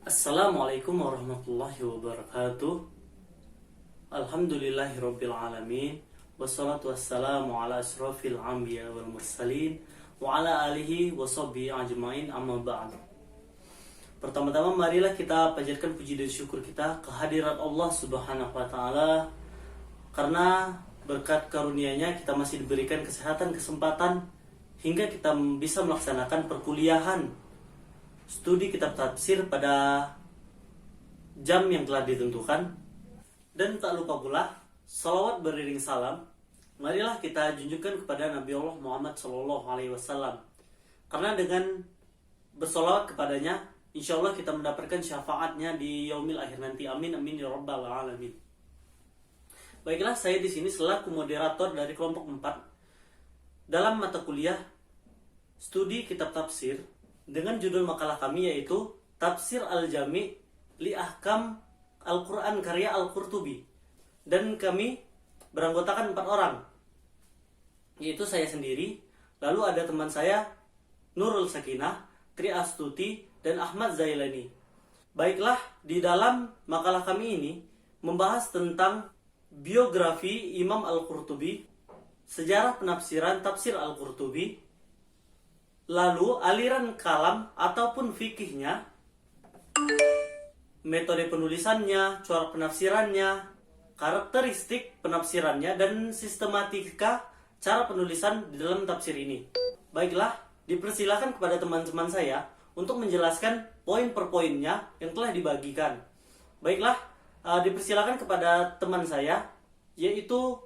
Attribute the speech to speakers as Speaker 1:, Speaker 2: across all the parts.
Speaker 1: Assalamualaikum warahmatullahi wabarakatuh. Alhamdulillahirabbil alamin. Wassalatu wassalamu ala asrofil anbiya wal mursalin wa ala alihi washabbihi ajmain, amma ba'd. Pertama-tama marilah kita panjatkan puji dan syukur kita kehadirat Allah Subhanahu wa taala, karena berkat karunia-Nya kita masih diberikan kesehatan, kesempatan hingga kita bisa melaksanakan perkuliahan studi kitab tafsir pada jam yang telah ditentukan. Dan tak lupa pula salawat beriring salam marilah kita junjukkan kepada Nabi Allah Muhammad SAW, karena dengan bersolawat kepadanya insya Allah kita mendapatkan syafaatnya di yaumil akhir nanti. Amin amin ya rabbal alamin. Baiklah, saya di sini selaku moderator dari kelompok 4 dalam mata kuliah studi kitab tafsir dengan judul makalah kami yaitu Tafsir Al-Jami' li Ahkam Al-Quran karya Al-Qurtubi. Dan kami beranggotakan 4 orang, yaitu saya sendiri, lalu ada teman saya Nurul Sakinah, Tri Astuti, dan Ahmad Zailani. Baiklah, di dalam makalah kami ini membahas tentang biografi Imam Al-Qurtubi, sejarah penafsiran tafsir Al-Qurtubi, lalu aliran kalam ataupun fikihnya, metode penulisannya, corak penafsirannya, karakteristik penafsirannya, dan sistematika cara penulisan di dalam tafsir ini. Baiklah, dipersilakan kepada teman-teman saya untuk menjelaskan poin per poinnya yang telah dibagikan. Baiklah, dipersilakan kepada teman saya yaitu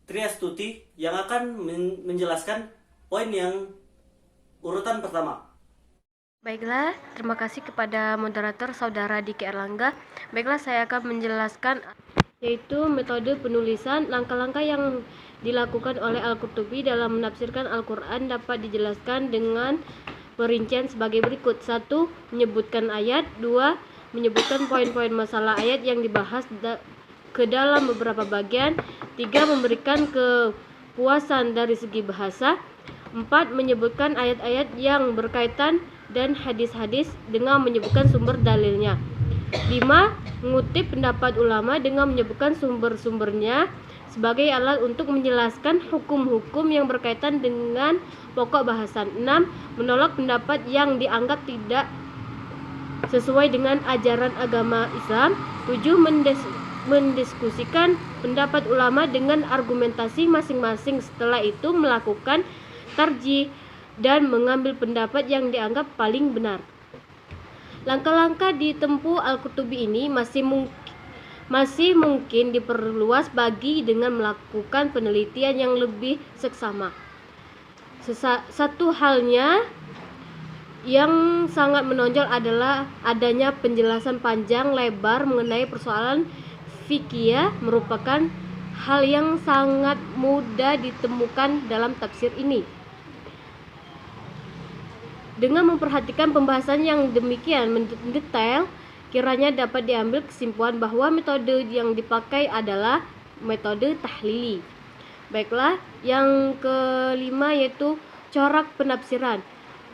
Speaker 1: Triastuti yang akan menjelaskan poin yang urutan pertama.
Speaker 2: Baiklah, terima kasih kepada moderator Saudara Diki Erlangga. Baiklah, saya akan menjelaskan yaitu metode penulisan. Langkah-langkah yang dilakukan oleh Al-Qurtubi dalam menafsirkan Al-Quran dapat dijelaskan dengan perincian sebagai berikut. 1. Menyebutkan ayat. 2. Menyebutkan poin-poin masalah ayat yang dibahas ke dalam beberapa bagian. 3. Memberikan kepuasan dari segi bahasa. 4. Menyebutkan ayat-ayat yang berkaitan dan hadis-hadis dengan menyebutkan sumber dalilnya. 5. Mengutip pendapat ulama dengan menyebutkan sumber-sumbernya sebagai alat untuk menjelaskan hukum-hukum yang berkaitan dengan pokok bahasan. 6. Menolak pendapat yang dianggap tidak sesuai dengan ajaran agama Islam. 7. Mendiskusikan pendapat ulama dengan argumentasi masing-masing. Setelah itu melakukan tarjih dan mengambil pendapat yang dianggap paling benar. Langkah-langkah ditempuh Al-Qurtubi ini masih mungkin diperluas bagi dengan melakukan penelitian yang lebih seksama. Satu halnya yang sangat menonjol adalah adanya penjelasan panjang lebar mengenai persoalan fikih, merupakan hal yang sangat mudah ditemukan dalam tafsir ini. Dengan memperhatikan pembahasan yang demikian mendetail, kiranya dapat diambil kesimpulan bahwa metode yang dipakai adalah metode tahlili. Baiklah, yang kelima yaitu corak penafsiran.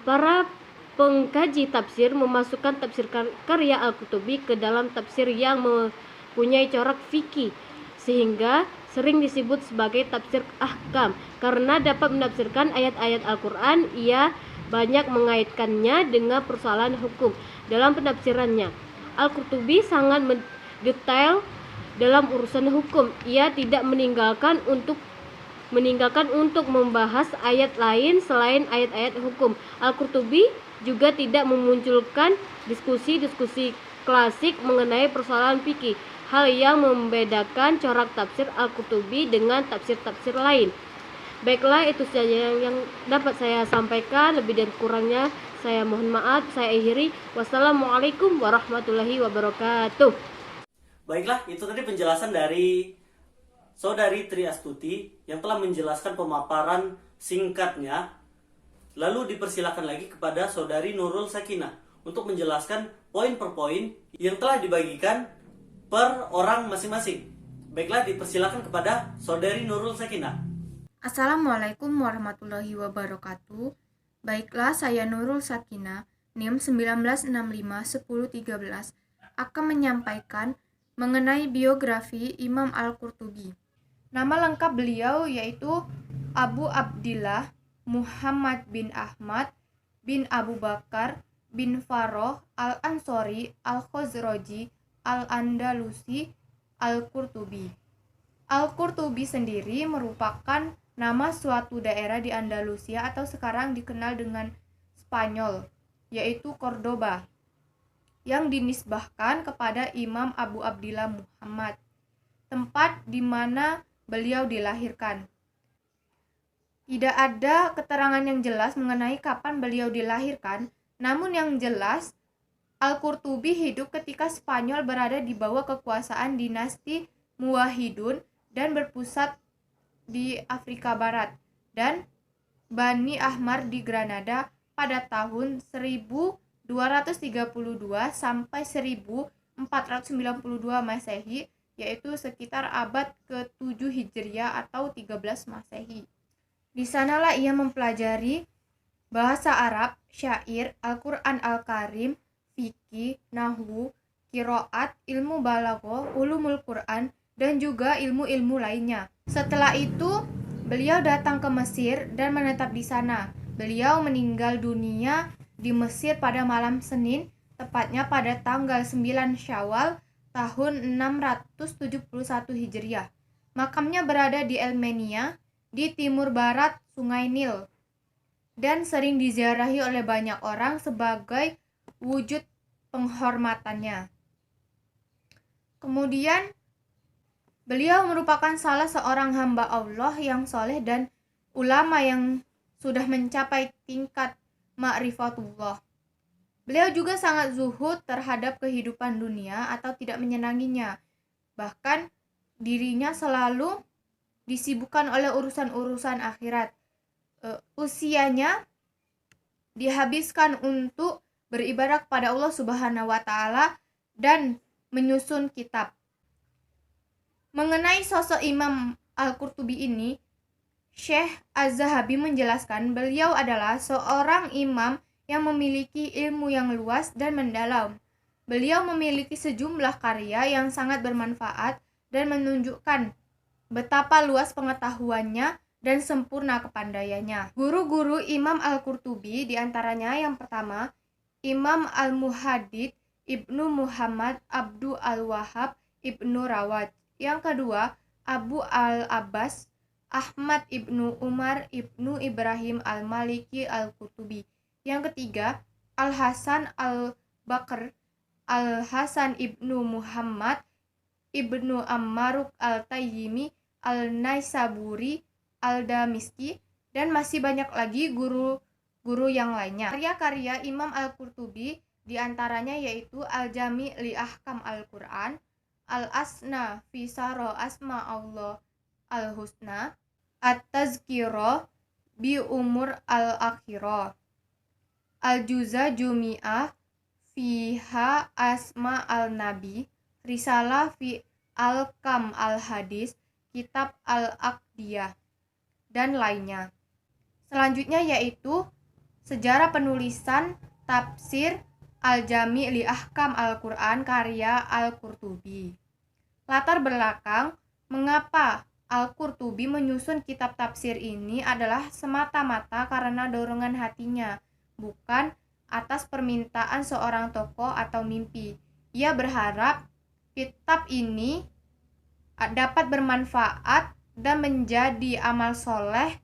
Speaker 2: Para pengkaji tafsir memasukkan tafsir karya Al-Qurtubi ke dalam tafsir yang mempunyai corak fikih, sehingga sering disebut sebagai tafsir ahkam. Karena dapat menafsirkan ayat-ayat Al-Quran, ia banyak mengaitkannya dengan persoalan hukum dalam penafsirannya. Al-Qurtubi sangat detail dalam urusan hukum. Ia tidak meninggalkan untuk membahas ayat lain selain ayat-ayat hukum. Al-Qurtubi juga tidak memunculkan diskusi-diskusi klasik mengenai persoalan fikih, hal yang membedakan corak tafsir Al-Qurtubi dengan tafsir-tafsir lain. Baiklah, itu saja yang dapat saya sampaikan. Lebih dan kurangnya saya mohon maaf. Saya akhiri. Wassalamualaikum warahmatullahi wabarakatuh.
Speaker 1: Baiklah, itu tadi penjelasan dari Saudari Tri Astuti yang telah menjelaskan pemaparan singkatnya. Lalu dipersilakan lagi kepada Saudari Nurul Sakinah untuk menjelaskan poin per poin yang telah dibagikan per orang masing-masing. Baiklah, dipersilakan kepada Saudari Nurul Sakinah.
Speaker 3: Assalamualaikum warahmatullahi wabarakatuh. Baiklah, saya Nurul Sakinah NIM 1965-1013 akan menyampaikan mengenai biografi Imam Al-Qurtubi. Nama lengkap beliau yaitu Abu Abdillah Muhammad bin Ahmad bin Abu Bakar bin Farrokh Al-Ansori Al-Khazraji Al-Andalusi Al-Qurtubi. Al-Qurtubi sendiri merupakan nama suatu daerah di Andalusia atau sekarang dikenal dengan Spanyol, yaitu Cordoba, yang dinisbahkan kepada Imam Abu Abdillah Muhammad, tempat di mana beliau dilahirkan. Tidak ada keterangan yang jelas mengenai kapan beliau dilahirkan, namun yang jelas Al-Qurtubi hidup ketika Spanyol berada di bawah kekuasaan dinasti Muwahhidun dan berpusat di Afrika Barat dan Bani Ahmar di Granada pada tahun 1232 sampai 1492 Masehi, yaitu sekitar abad ke-7 Hijriah atau 13 Masehi. Di sanalah ia mempelajari bahasa Arab, syair, Al-Quran Al-Karim, fikih, nahwu, qiraat, ilmu balaghah, ulumul Quran, dan juga ilmu-ilmu lainnya. Setelah itu, beliau datang ke Mesir dan menetap di sana. Beliau meninggal dunia di Mesir pada malam Senin, tepatnya pada tanggal 9 Syawal tahun 671 Hijriah. Makamnya berada di Elmenia, di timur barat Sungai Nil, dan sering diziarahi oleh banyak orang sebagai wujud penghormatannya. Kemudian, beliau merupakan salah seorang hamba Allah yang soleh dan ulama yang sudah mencapai tingkat ma'rifatullah. Beliau juga sangat zuhud terhadap kehidupan dunia atau tidak menyenanginya. Bahkan dirinya selalu disibukkan oleh urusan-urusan akhirat. Usianya dihabiskan untuk beribadah kepada Allah Subhanahu wa taala dan menyusun kitab. Mengenai sosok Imam Al-Qurtubi ini, Syekh Az-Zahabi menjelaskan beliau adalah seorang imam yang memiliki ilmu yang luas dan mendalam. Beliau memiliki sejumlah karya yang sangat bermanfaat dan menunjukkan betapa luas pengetahuannya dan sempurna kepandaiannya. Guru-guru Imam Al-Qurtubi diantaranya yang pertama, Imam Al-Muhaddits Ibnu Muhammad Abdu Al-Wahhab Ibnu Rawat. Yang kedua, Abu Al-Abbas Ahmad Ibnu Umar Ibnu Ibrahim Al-Maliki Al-Qurtubi. Yang ketiga, Al-Hasan Al-Bakr Al-Hasan Ibnu Muhammad Ibnu Ammaruk Al-Tayyimi Al-Naisaburi Al-Damiski, dan masih banyak lagi guru-guru yang lainnya. Karya-karya Imam Al-Qurtubi diantaranya yaitu Al-Jami' li Ahkam Al-Quran, Al-Asna fi Sara Asma Allah Al-Husna, At-Tazkirah bi Umur Al-Akhirah, Al-Juza Jumi'ah fiha Asma Al-Nabi, Risalah fi Al-Kam Al-Hadis, Kitab Al-Aqdiyah, dan lainnya. Selanjutnya yaitu Sejarah Penulisan Tafsir Al-Jami' li Ahkam Al-Quran karya Al-Qurtubi. Latar belakang mengapa Al-Qurtubi menyusun kitab tafsir ini adalah semata-mata karena dorongan hatinya, bukan atas permintaan seorang tokoh atau mimpi. Ia berharap kitab ini dapat bermanfaat dan menjadi amal soleh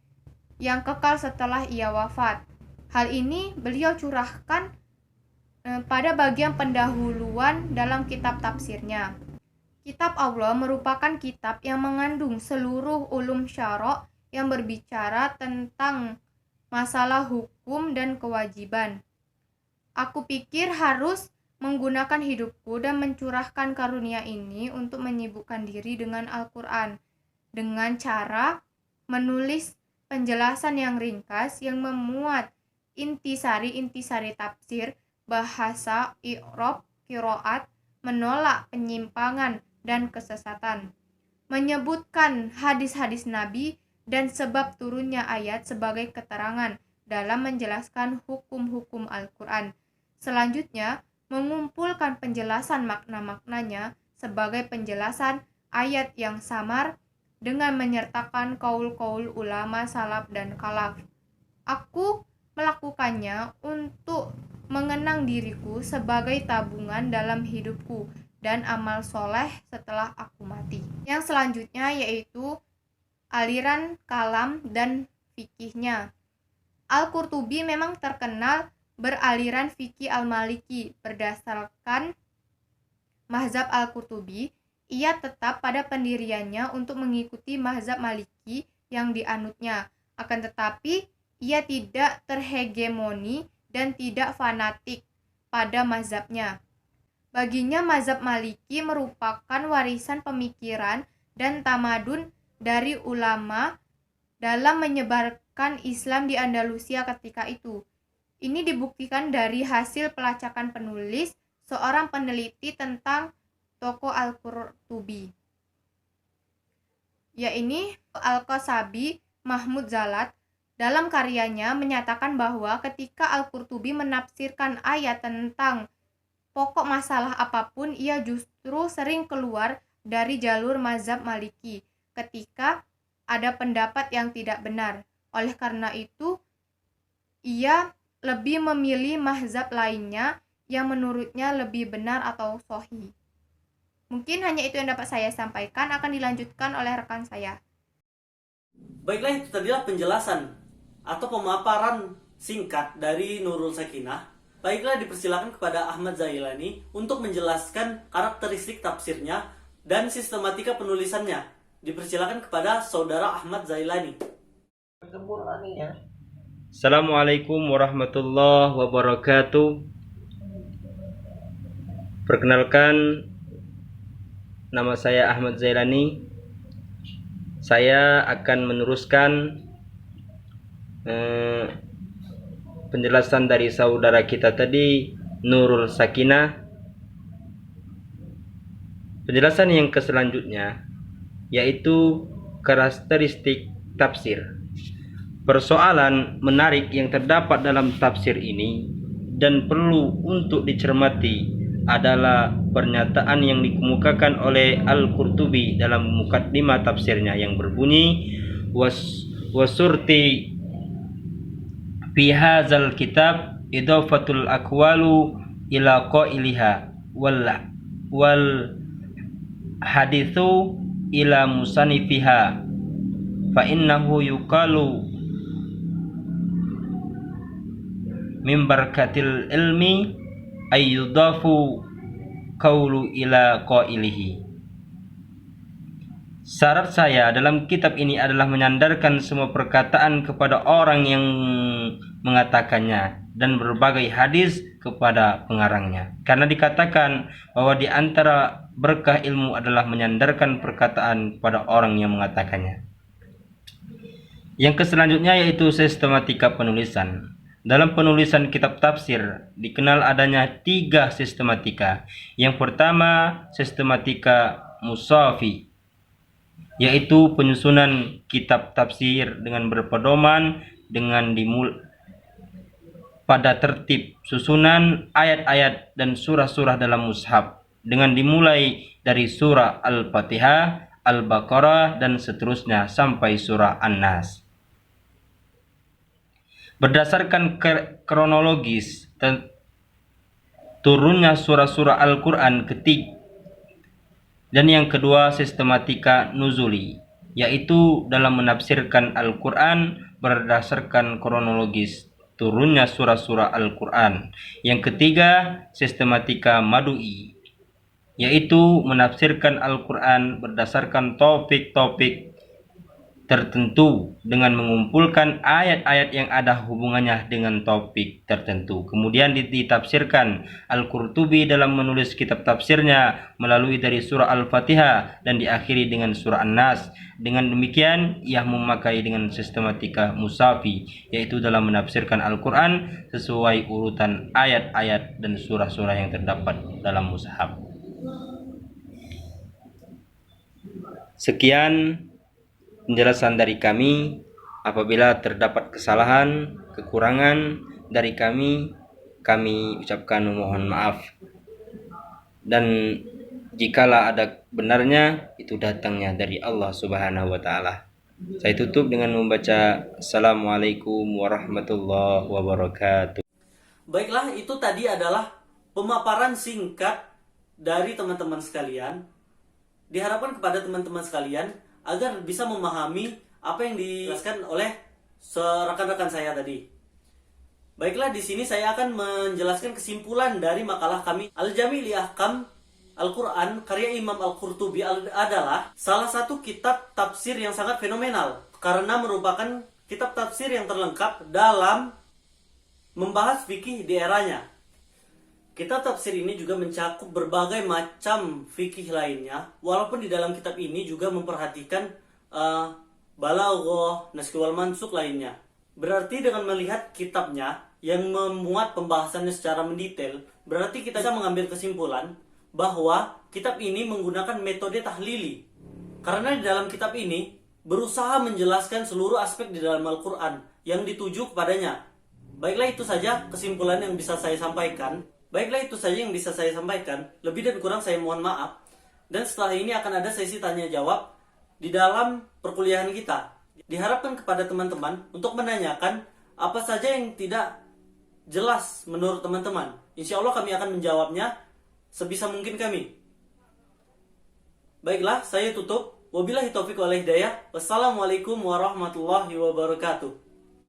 Speaker 3: yang kekal setelah ia wafat. Hal ini beliau curahkan pada bagian pendahuluan dalam kitab tafsirnya. Kitab Allah merupakan kitab yang mengandung seluruh ulum syara' yang berbicara tentang masalah hukum dan kewajiban. Aku pikir harus menggunakan hidupku dan mencurahkan karunia ini untuk menyibukkan diri dengan Al-Quran dengan cara menulis penjelasan yang ringkas yang memuat intisari-intisari tafsir, bahasa, i'rab, qiraat, menolak penyimpangan dan kesesatan, menyebutkan hadis-hadis Nabi dan sebab turunnya ayat sebagai keterangan dalam menjelaskan hukum-hukum Al-Quran, Selanjutnya, mengumpulkan penjelasan makna-maknanya sebagai penjelasan ayat yang samar dengan menyertakan kaul-kaul ulama salaf dan khalaf. Aku melakukannya untuk mengenang diriku sebagai tabungan dalam hidupku dan amal soleh setelah aku mati. Yang selanjutnya yaitu aliran kalam dan fikihnya. Al-Qurtubi memang terkenal beraliran fikih al-Maliki. Berdasarkan mazhab Al-Qurtubi, ia tetap pada pendiriannya untuk mengikuti mazhab Maliki yang dianutnya. Akan tetapi, ia tidak terhegemoni dan tidak fanatik pada mazhabnya. Baginya mazhab Maliki merupakan warisan pemikiran dan tamadun dari ulama dalam menyebarkan Islam di Andalusia ketika itu. Ini dibuktikan dari hasil pelacakan penulis seorang peneliti tentang tokoh Al-Qurtubi, yaitu Al-Qasabi Mahmud Zalat. Dalam karyanya menyatakan bahwa ketika Al-Qurtubi menafsirkan ayat tentang pokok masalah apapun, ia justru sering keluar dari jalur mazhab Maliki ketika ada pendapat yang tidak benar. Oleh karena itu, ia lebih memilih mazhab lainnya yang menurutnya lebih benar atau sahih. Mungkin hanya itu yang dapat saya sampaikan, akan dilanjutkan oleh rekan saya.
Speaker 1: Baiklah, itu tadilah penjelasan atau pemaparan singkat dari Nurul Sakinah. Baiklah, dipersilakan kepada Ahmad Zailani untuk menjelaskan karakteristik tafsirnya dan sistematika penulisannya. Dipersilakan kepada Saudara Ahmad Zailani.
Speaker 4: Assalamualaikum warahmatullahi wabarakatuh. Perkenalkan, nama saya Ahmad Zailani. Saya akan meneruskan penjelasan dari saudara kita tadi, Nurul Sakinah. Penjelasan yang selanjutnya yaitu karakteristik tafsir. Persoalan menarik yang terdapat dalam tafsir ini dan perlu untuk dicermati adalah pernyataan yang dikemukakan oleh Al-Qurtubi dalam mukaddimah tafsirnya yang berbunyi wasurti fi hadzal kitab idafatul aqwalu ila qailiha wal hadithu ila musanifiha fa innahu yuqalu min barakatil ilmi ayyudafu qawlu ila qailihi. Syarat saya dalam kitab ini adalah menyandarkan semua perkataan kepada orang yang mengatakannya dan berbagai hadis kepada pengarangnya. Karena dikatakan bahwa di antara berkah ilmu adalah menyandarkan perkataan pada orang yang mengatakannya. Yang selanjutnya yaitu sistematika penulisan. Dalam penulisan kitab tafsir dikenal adanya 3 sistematika. Yang pertama, sistematika musafi, yaitu penyusunan kitab tafsir dengan berpedoman dengan pada tertib susunan ayat-ayat dan surah-surah dalam mushaf dengan dimulai dari surah Al-Fatihah, Al-Baqarah dan seterusnya sampai surah An-Nas. Berdasarkan kronologis turunnya surah-surah Al-Quran dan yang kedua sistematika nuzuli, yaitu dalam menafsirkan Al-Quran berdasarkan kronologis turunnya surah-surah Al-Quran. Yang ketiga sistematika madui, yaitu menafsirkan Al-Quran berdasarkan topik-topik tertentu dengan mengumpulkan ayat-ayat yang ada hubungannya dengan topik tertentu. Kemudian ditafsirkan Al-Qurtubi dalam menulis kitab tafsirnya melalui dari surah Al-Fatihah dan diakhiri dengan surah An-Nas. Dengan demikian ia memakai dengan sistematika musafi, yaitu dalam menafsirkan Al-Quran sesuai urutan ayat-ayat dan surah-surah yang terdapat dalam mushaf. Sekian penjelasan dari kami. Apabila terdapat kesalahan, kekurangan dari kami, kami ucapkan mohon maaf. Dan jikalau ada benarnya, itu datangnya dari Allah Subhanahu wa taala. Saya tutup dengan membaca Assalamualaikum warahmatullahi wabarakatuh.
Speaker 1: Baiklah, itu tadi adalah pemaparan singkat dari teman-teman sekalian. Diharapkan kepada teman-teman sekalian agar bisa memahami apa yang dijelaskan oleh rekan-rekan saya tadi. Baiklah, di sini saya akan menjelaskan kesimpulan dari makalah kami Al-Jami' li Ahkam Al-Quran karya Imam Al-Qurtubi adalah salah satu kitab tafsir yang sangat fenomenal karena merupakan kitab tafsir yang terlengkap dalam membahas fikih di eranya. Kitab tafsir ini juga mencakup berbagai macam fikih lainnya, walaupun di dalam kitab ini juga memperhatikan balaghah, naskh wal mansukh lainnya. Berarti dengan melihat kitabnya yang memuat pembahasannya secara mendetail, berarti kita bisa mengambil kesimpulan bahwa kitab ini menggunakan metode tahlili. Karena di dalam kitab ini berusaha menjelaskan seluruh aspek di dalam Al-Quran yang dituju kepadanya. Baiklah, itu saja kesimpulan yang bisa saya sampaikan. Lebih dan kurang saya mohon maaf. Dan setelah ini akan ada sesi tanya jawab di dalam perkuliahan kita. Diharapkan kepada teman-teman untuk menanyakan apa saja yang tidak jelas menurut teman-teman. Insya Allah kami akan menjawabnya sebisa mungkin kami. Baiklah, saya tutup. Wabillahi taufiq wal hidayah. Wassalamualaikum warahmatullahi wabarakatuh.